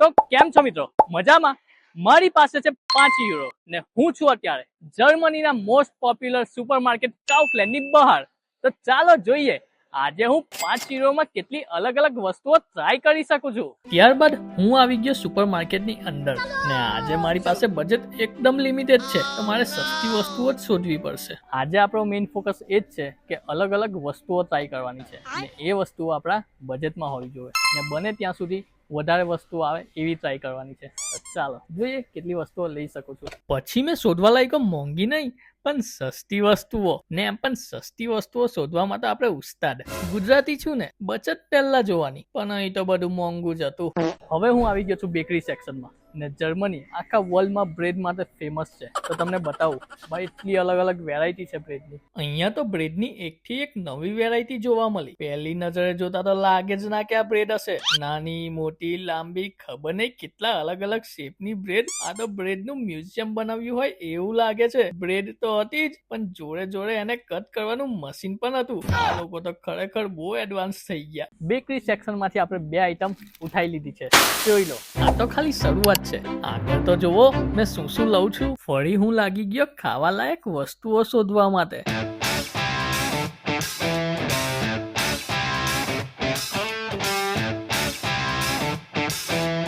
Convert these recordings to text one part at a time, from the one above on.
તો કેમ છો મિત્રો, મજામાં? મારી પાસે છે 5 યુરો ને હું છું અત્યારે જર્મનીના મોસ્ટ પોપ્યુલર સુપરમાર્કેટ કાઉફલેન્ડની બહાર. તો ચાલો જોઈએ આજે હું 5 યુરોમાં કેટલી અલગ અલગ વસ્તુઓ ટ્રાય કરી શકું છું. ત્યારબાદ હું આવી ગયો સુપરમાર્કેટની અંદર ને આજે મારી પાસે બજેટ એકદમ લિમિટેડ છે, તો મારે સસ્તી વસ્તુઓ જ શોધવી પડશે. આજે આપણો મેઇન ફોકસ એ જ છે કે અલગ અલગ વસ્તુઓ ટ્રાય કરવાની છે ને એ વસ્તુઓ આપણા બજેટમાં હોવી જોઈએ ને બને ત્યાં સુધી વધારે વસ્તુઓ આવે એવી ટ્રાય કરવાની છે. ચાલો જોઈએ કેટલી વસ્તુઓ લઈ શકું છું. પછી મેં શોધવા લાગ્યો મોંઘી નહીં પણ સસ્તી વસ્તુઓ ને એમ પણ સસ્તી વસ્તુઓ શોધવામાં તો આપણે ઉસ્તાદ. ગુજરાતી છું ને, બચત પહેલા જોવાની, પણ અહીં તો બધું મોંઘું જ હતું. હવે હું આવી ગયો છું બેકરી સેક્શનમાં ને જર્મની આખા વર્લ્ડમાં બ્રેડ માટે ફેમસ છે. તો તમને બતાવું ભાઈ, એટલી અલગ અલગ વેરાયટી છે બ્રેડની. અહીંયા તો બ્રેડની એકથી એક નવી વેરાયટી જોવા મળી. પહેલી નજરે જોતા તો લાગે જ ના કે આ બ્રેડ હશે. નાની મોટી લાંબી ખબર નહીં કેટલા અલગ અલગ શેપની બ્રેડ. આ તો બ્રેડનું મ્યુઝિયમ બનાવ્યું હોય એવું લાગે છે. બ્રેડ તો હતી જ પણ જોડે જોડે એને કટ કરવાનું મશીન પણ હતું. આ લોકો તો ખરેખર બહુ એડવાન્સ થઈ ગયા. બેકરી સેક્શનમાંથી આપણે 2 આઈટમ ઉઠાઈ લીધી છે, જોઈ લો. આ તો ખાલી શરૂઆત છે, આગળ તો જુઓ મેં શું શું લઉં છું. ફરી હું લાગી ગયો ખાવા લાયક વસ્તુઓ શોધવા માટે.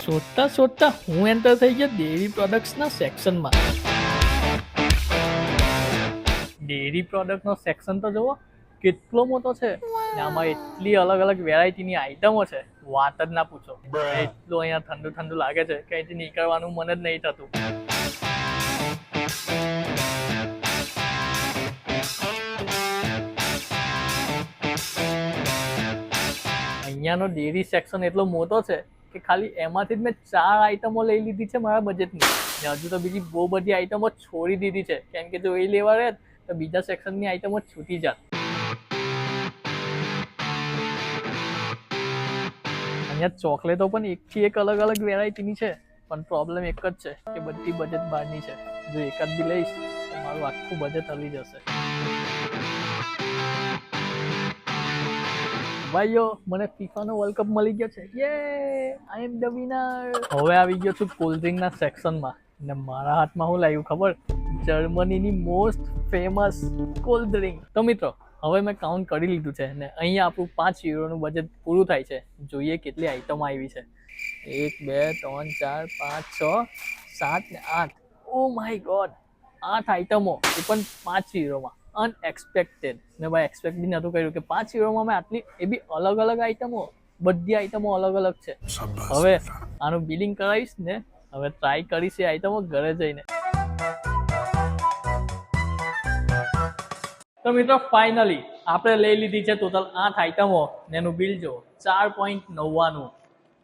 શોધતા શોધતા હું એન્ટર થઈ ગયો ડેરી પ્રોડક્ટ્સના સેક્શનમાં. ડેરી પ્રોડક્ટનો સેક્શન તો જુઓ કેટલો મોટો છે ને આમાં એટલી અલગ અલગ વેરાયટીની આઈટમો છે, વાત જ ના પૂછો. એટલું અહીંયા ઠંડુ ઠંડુ લાગે છે કે અહીંથી નીકળવાનું મન જ નહીં થતું. અહીંયાનો ડેરી સેક્શન એટલો મોટો છે કે ખાલી એમાંથી જ મેં 4 આઈટમો લઈ લીધી છે મારા બજેટની. ને હજુ તો બીજી બહુ બધી આઈટમો છોડી દીધી છે, કેમ કે જો એ લેવા રહે તો બીજા સેક્શનની આઈટમો છૂટી જાત. અહીંયા ચોકલેટો પણ એકથી એક અલગ અલગ વેરાયટીની છે, પણ પ્રોબ્લેમ એક જ છે કે બધી બજેટ બહારની છે. જો એકાદ બી લઈશ તો મારું આખું બજેટ હલી જશે. ભાઈઓ, મને ફીફાનો વર્લ્ડ કપ મળી ગયો છે. યે, આઈ એમ ધ વિનર. હવે આવી ગયો છું કોલ્ડ ડ્રિંકના સેક્શનમાં ને મારા હાથમાં હું લાવ્યું ખબર? જર્મનીની મોસ્ટ ફેમસ કોલ્ડ ડ્રિંક. તો મિત્રો હવે મેં કાઉન્ટ કરી લીધું છે ને અહીંયા આપણું 5 યુરોનું બજેટ પૂરું થાય છે. જોઈએ કેટલી આઈટમો આવી છે. 1 2 3 4 5 6 7 ને 8. ઓ માય ગોડ, 8 આઈટમો, એ પણ 5 યુરોમાં. અનએક્સપેક્ટેડ. મેં ભાઈ એક્સપેક્ટ બી નહોતું કર્યું કે 5 યુરોમાં મેં આટલી, એ બી અલગ અલગ આઈટમો. બધી આઈટમો અલગ અલગ છે. હવે આનું બિલિંગ કરાવીશ ને હવે ટ્રાય કરીશ એ આઈટમો ઘરે જઈને. તો મિત્રો ફાઇનલી આપણે લઈ લીધી છે ટોટલ 8 આઈટમો ને એનું બિલ જો 4.99.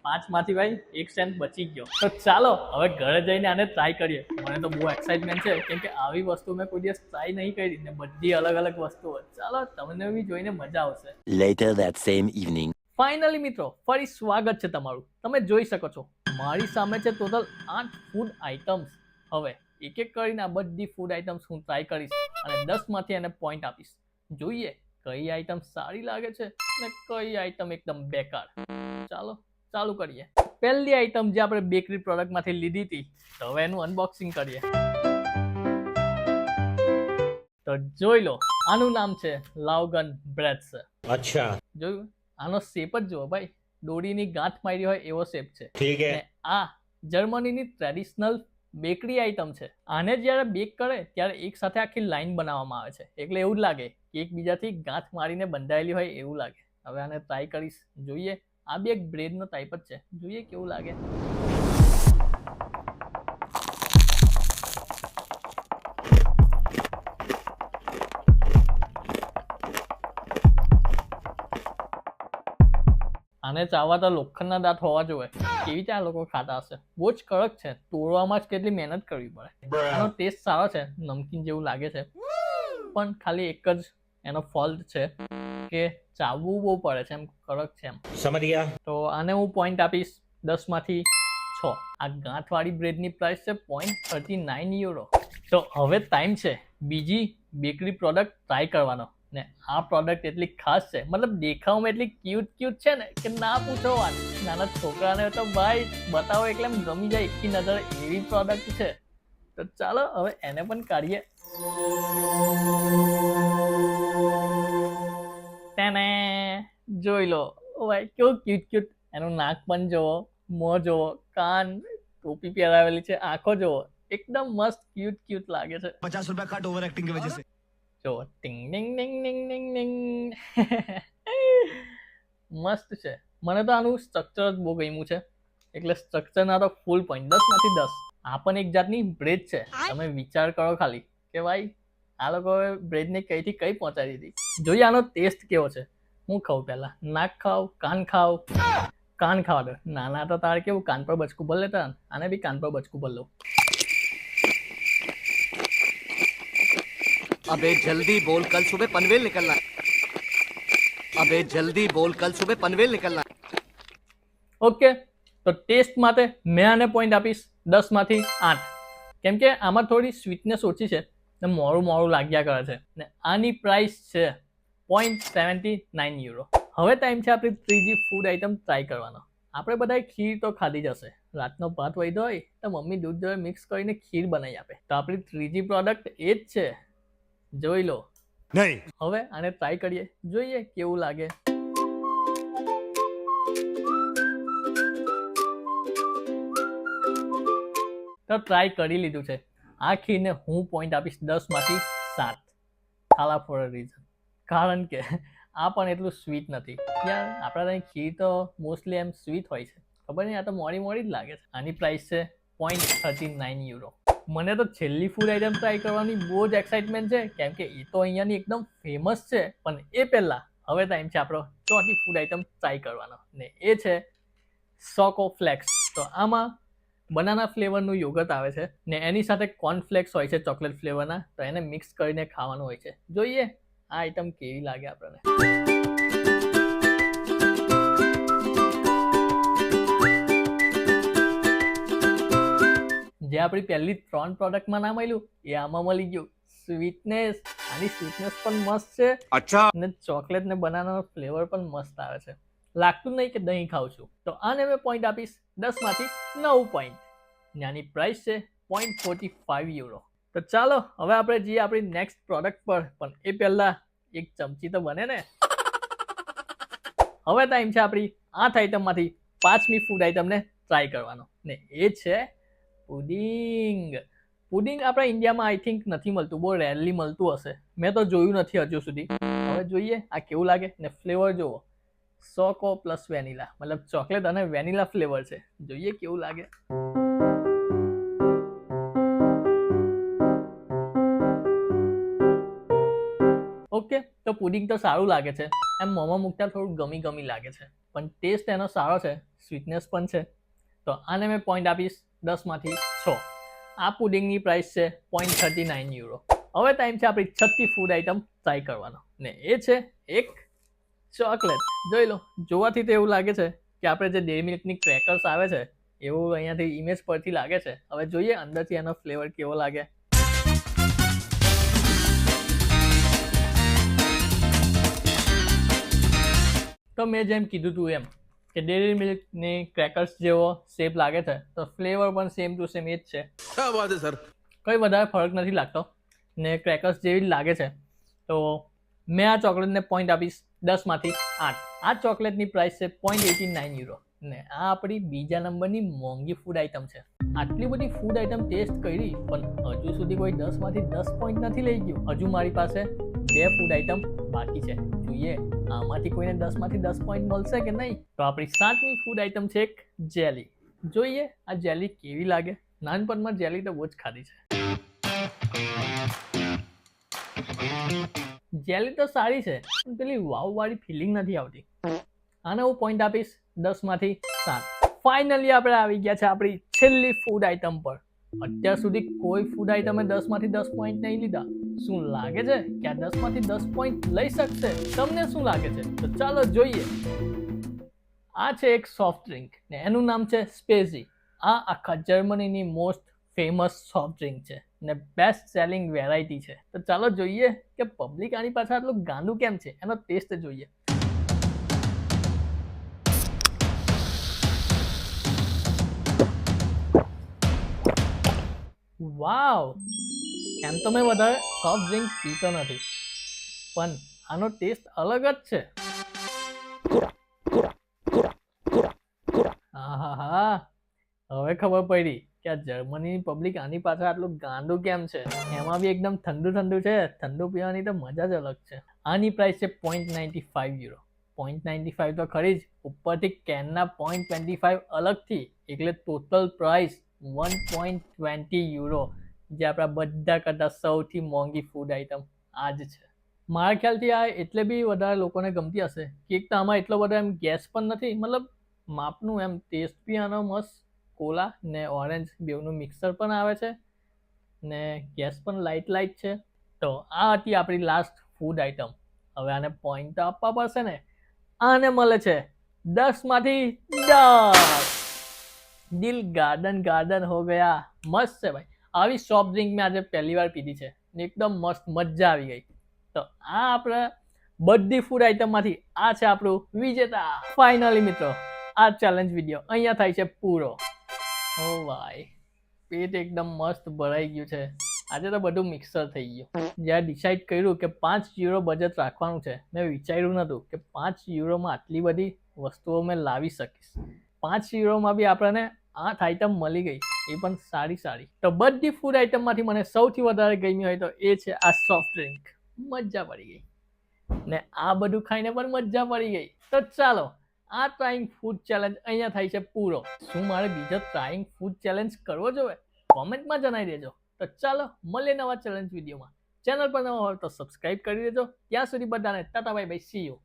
5 માંથી ભાઈ 1 સેન્ટ બચી ગયો. તો ચાલો હવે ઘરે જઈને આને ટ્રાય કરીએ. મને તો બહુ એક્સાઇટમેન્ટ છે કેમ કે આવી વસ્તુ મેં કોઈ દિવસ ટ્રાય નહીં કરી ને બધી અલગ અલગ વસ્તુઓ. ચાલો તમને બી જોઈને મજા આવશે. Later that same evening. Finally મિત્રો ફરી સ્વાગત છે તમારું. તમે જોઈ શકો છો મારી સામે છે ટોટલ 8 ફૂડ આઇટમ્સ. હવે એક એક કરીને આ બધી ફૂડ આઇટમ્સ હું ટ્રાય કરીશ અને 10 માંથી એને પોઈન્ટ આપીશ. જોઈએ કઈ આઈટમ સારી લાગે છે ને કઈ આઈટમ એકદમ બેકાર. ચાલો ચાલુ કરીએ. પહેલી આઈટમ જે આપણે બેકરી પ્રોડક્ટમાંથી લીધી હતી, તો હવે એનું અનબોક્સિંગ કરીએ. તો જોઈ લો, આનું નામ છે લાઉગન બ્રેડ્સ. અચ્છા, જોયું? આનો શેપ જ જુઓ ભાઈ, દોરીની ગાંઠ મારી હોય એવો શેપ છે. ઠીક હે. આ જર્મનીની ટ્રેડિશનલ બેકરી આઈટમ છે. આને જ્યારે બેક કરે ત્યારે એક સાથે આખી લાઈન બનાવવામાં આવે છે, એટલે એવું જ લાગે કે એકબીજાથી ગાંઠ મારીને બંધાયેલી હોય એવું લાગે. હવે આને ટ્રાય કરીશ, જોઈએ. આ બી એક બ્રેડનો ટાઈપ જ છે, જોઈએ કેવું લાગે. આને ચાવવા તો લોખંડના દાંત હોવા જોઈએ. કેવી રીતે આ લોકો ખાતા હશે? બહુ જ કડક છે, તોડવામાં જ કેટલી મહેનત કરવી પડે. આનો ટેસ્ટ સારો છે, નમકીન જેવું લાગે છે, પણ ખાલી એક જ એનો ફોલ્ટ છે કે ચાવવું બહુ પડે છે, એમ કડક છે એમ. સમજ ગયા. તો આને હું પોઈન્ટ આપીશ 10 માંથી 6. આ ગાંઠવાળી બ્રેડની પ્રાઇસ છે 0.39 યુરો. તો હવે ટાઈમ છે બીજી બેકરી પ્રોડક્ટ ટ્રાય કરવાનો. ને આ પ્રોડક્ટ એટલી ખાસ છે, મતલબ દેખાવમાં એટલી ક્યુટ છે ને કે ના પૂછો વાત. નાના છોકરાને તો ભાઈ બતાવો એટલે એમ ગમી જાય એકી નજર એવી પ્રોડક્ટ છે. તો ચાલો હવે એને પણ કાઢીએ. તેને જોઈ લો. ઓ ભાઈ કેવું ક્યુટ. એનું નાક પણ જોવો, મોં જોવો, કાન, ટોપી પહેરાવેલી છે, આંખો જોવો, એકદમ મસ્ત ક્યુટ લાગે છે. ₹50 कट ओवर एक्टिंग की वजह से જો ટિંગ ટિંગ ટિંગ ટિંગ ટિંગ ટિંગ. મસ્ત છે. મને તો આનું સ્ટ્રક્ચર જ બહુ ગમ્યું છે, એટલે સ્ટ્રક્ચરના તો ફૂલ પોઈન્ટ 10 માંથી 10. આ પણ એક જાતની બ્રેડ છે. તમે વિચાર કરો ખાલી કે ભાઈ આ લોકોએ બ્રેડને કઈથી કઈ પહોંચાડી દીધી. જોઈએ આનો ટેસ્ટ કેવો છે. હું ખાઉં પહેલા, નાક ખાવ, કાન ખાવ. કાન ખાવા દો. નાના તો તારે કેવું કાન પર બચકું ભર લેતા, આને બી કાન પર બચકું ભર લઉં. अबे जल्दी बोल कल सुबह पनवेल निकलना अबे जल्दी बोल कल सुबह पनवेल निकलना ઓકે, તો ટેસ્ટ માટે મેં આને પોઈન્ટ આપીશ 10 માંથી 8. કેમ કે આમાં થોડી સ્વીટનેસ ઓછી છે ને મોડું લાગ્યા કરે છે. ને આની પ્રાઇસ છે €0.79. હવે ટાઈમ છે આપણી ત્રીજી ફૂડ આઈટમ ટ્રાય કરવાનો. આપણે બધાએ ખીર તો ખાધી જ હશે. રાતનો ભાત વધ્યો હોય તો મમ્મી દૂધ જોડે મિક્સ કરીને ખીર બનાવી આપે. તો આપણી ત્રીજી પ્રોડક્ટ એ જ છે. જોઈ લો. नहीं હવે આને ટ્રાય કરીએ, જોઈએ કેવું લાગે. તો ટ્રાય કરી લીધું છે. આ ખીરને હું પોઈન્ટ આપીશ 10 માંથી 7. ખાલા ફોર અ રીઝન. કારણ કે આ પણ એટલું સ્વીટ નથી યાર. આપણા ત્યાં ખીર તો મોસ્ટલી એમ સ્વીટ હોય છે. ખબર નહીં, આ તો મોડી જ લાગે છે. આની પ્રાઇસ છે €0.39. મને તો છેલ્લી ફૂડ આઈટમ ટ્રાય કરવાની બહુ જ એક્સાઇટમેન્ટ છે, કેમ કે એ તો અહીંયાની એકદમ ફેમસ છે. પણ એ પહેલા હવે ટાઈમ છે આપણો ચોથી ફૂડ આઈટમ ટ્રાય કરવાનો, ને એ છે ચોકો ફ્લેક્સ. તો આમાં બનાના ફ્લેવરનું યોગર્ટ આવે છે ને એની સાથે કોર્નફ્લેક્સ હોય છે ચોકલેટ ફ્લેવરના. તો એને મિક્સ કરીને ખાવાનું હોય છે. જોઈએ આ આઈટમ કેવી લાગે આપણને. જે આપણી પહેલી 3 પ્રોડક્ટમાં ના મળ્યું એ આમાં મળી ગયું. સ્વીટનેસ, આની સ્વીટનેસ પણ મસ્ત છે. अच्छा અને ચોકલેટ ને બનાનાનો ફ્લેવર પણ મસ્ત આવે છે. લાગતું નહીં કે દહીં ખાઉં છું. તો આને મેં પોઈન્ટ આપીશ 10 માંથી 9 પોઈન્ટ. આની પ્રાઇસ છે €0.45. તો ચાલો હવે આપણે જઈએ આપણી નેક્સ્ટ પ્રોડક્ટ પર. પણ એ પહેલા એક ચમચી તો બને ને. હવે ટાઈમ છે આપણી 8 આઈટમમાંથી 5મી ફૂડ આઈટમને ટ્રાય કરવાનો, ને એ છે પુડિંગ. પુડિંગ આપણા ઇન્ડિયામાં આઈ થિંક નથી મળતું, બહુ રેરલી મળતું હશે. મેં તો જોયું નથી હજુ સુધી. હવે જોઈએ આ કેવું લાગે. ને ફ્લેવર જુઓ, ચોકો પ્લસ વેનીલા, મતલબ ચોકલેટ અને વેનીલા ફ્લેવર છે. જોઈએ કેવું લાગે. ઓકે, તો પુડિંગ તો સારું લાગે છે. એમ મોંમાં મૂકતા થોડું ગમી લાગે છે, પણ ટેસ્ટ એનો સારો છે, સ્વીટનેસ પણ છે. તો આને મેં પોઈન્ટ આપીશ 10 માંથી 6. આ પુડિંગની પ્રાઇસ છે €0.39. હવે ટાઈમ છે આપણી છઠ્ઠી ફૂડ આઈટમ ટ્રાય કરવાનો, ને એ છે એક ચોકલેટ. જોઈ લો, જોવાથી તો એવું લાગે છે કે આપણે જે ડેરી મિલ્કની ક્રેકર્સ આવે છે એવું અહીંયાથી ઇમેજ પરથી લાગે છે. હવે જોઈએ અંદરથી એનો ફ્લેવર કેવો લાગે. તો મેં જેમ કીધું હતું એમ કે ડેરી મિલ્કની ક્રેકર્સ જેવો શેપ લાગે છે, તો ફ્લેવર પણ સેમ ટુ સેમ એ જ છે. क्या बात है सर કંઈ વધારે ફરક નથી લાગતો ને ક્રેકર્સ જેવી જ લાગે છે. તો મેં આ ચોકલેટને પોઈન્ટ આપીશ 10 માંથી 8. આ ચોકલેટની પ્રાઇસ છે €0.89. ને આ આપણી બીજા નંબરની મોંઘી ફૂડ આઈટમ છે. આટલી બધી ફૂડ આઈટમ ટેસ્ટ કરી પણ હજુ સુધી કોઈ 10 માંથી 10 પોઈન્ટ નથી લઈ ગયું. હજુ મારી પાસે 2 ફૂડ આઈટમ બાકી છે. જોઈએ આમાંથી કોઈને 10 માંથી 10 પોઈન્ટ મળશે કે નહીં. તો આપણી 7મી ફૂડ આઈટમ છે એક જેલી. જોઈએ આ જેલી કેવી લાગે. નાનપણમાં જેલી તો બહુ જ ખાધી છે. જેલી તો સારી છે, પણ પેલી વાવ વાળી ફિલિંગ નથી આવતી. આને હું પોઈન્ટ આપીશ 10 માંથી 7. ફાઇનલી આપણે આવી ગયા છે આપણી છેલ્લી ફૂડ આઈટમ પર. અત્યાર સુધી કોઈ ફૂડ આઈટમે 10 માંથી 10 પોઈન્ટ નહીં લીધા. શું લાગે છે કે આ 10 માંથી 10 પોઈન્ટ લઈ શકશે? તમને શું લાગે છે? તો ચાલો જોઈએ. આ છે એક સોફ્ટ ડ્રિંક ને એનું નામ છે સ્પેઝી. આ આખા જર્મનીની મોસ્ટ ફેમસ સોફ્ટ ડ્રિંક છે ને બેસ્ટ સેલિંગ વેરાયટી છે. તો ચાલો જોઈએ કે પબ્લિક આની પાછળ આટલું ગાંડું કેમ છે, એનો ટેસ્ટ જોઈએ. વાવ, એમ તો મેં વધારે સોફ્ટ ડ્રિંક પીતો નથી, પણ આનો ટેસ્ટ અલગ જ છે. આહાહા, હવે ખબર પડી કે આ જર્મનીની પબ્લિક આની પાછળ આટલું ગાંડું કેમ છે. એમાં બી એકદમ ઠંડુ ઠંડુ છે. ઠંડુ પીવાની તો મજા જ અલગ છે. આની પ્રાઇસ છે €0.95. €0.95 તો ખરી જ, ઉપરથી કેનના €0.25 અલગથી, એટલે ટોટલ પ્રાઇસ €1.20, જે આપણા બધા કરતા સૌથી મોંઘી ફૂડ આઇટમ આ જ છે. મારા ખ્યાલથી આ એટલે બી વધારે લોકોને ગમતી હશે કે એક તો આમાં એટલો બધો એમ ગેસ પણ નથી, મતલબ માપનું એમ ટેસ્ટ બી આનો મસ્ત, કોલા ને ઓરેન્જ બેવનું મિક્સર પણ આવે છે ને ગેસ પણ લાઇટ છે. તો આ હતી આપણી લાસ્ટ ફૂડ આઇટમ. હવે આને પોઈન્ટ તો આપવા પડશે ને. આને મળે છે 10માંથી 10. દિલ ગાર્ડન હો ગયા. મસ્ત છે ભાઈ. આવી સોફ્ટ ડ્રિંક મેં આજે પહેલી વાર પીધી છે ને એકદમ મસ્ત, મજા આવી ગઈ. તો આ આપણે બધી ફૂડ આઇટમમાંથી આ છે આપણું વિજેતા. ફાઇનલી મિત્રો, આ ચેલેન્જ વિડીયો અહીંયા થાય છે પૂરો. ઓ ભાઈ, પેટ એકદમ મસ્ત ભરાઈ ગયું છે. આજે તો બધું મિક્સર થઈ ગયું. જ્યારે ડિસાઈડ કર્યું કે €5 બજેટ રાખવાનું છે, મેં વિચાર્યું નહોતું કે €5 આટલી બધી વસ્તુઓ મેં લાવી શકીશ. €5 બી આપણને 8 આઈટમ મળી ગઈ, એ પણ સારી. તો બધી ફૂડ આઈટમમાંથી મને સૌથી વધારે ગમી હોય તો એ છે આ સોફ્ટ ડ્રિંક. મજા પડી ગઈ ને આ બધું ખાઈને પણ મજા પડી ગઈ. તો ચાલો, આ ટ્રાઈંગ ફૂડ ચેલેન્જ અહીંયા થાય છે પૂરો. શું મારે બીજો ટ્રાઈંગ ફૂડ ચેલેન્જ કરવો જોઈએ? કોમેન્ટમાં જણાવી દેજો. તો ચાલો મળીએ નવા ચેલેન્જ વિડીયોમાં. ચેનલ પર નવા હોય તો સબસ્ક્રાઇબ કરી દેજો. ત્યાં સુધી બધાને Tata bye bye, C you.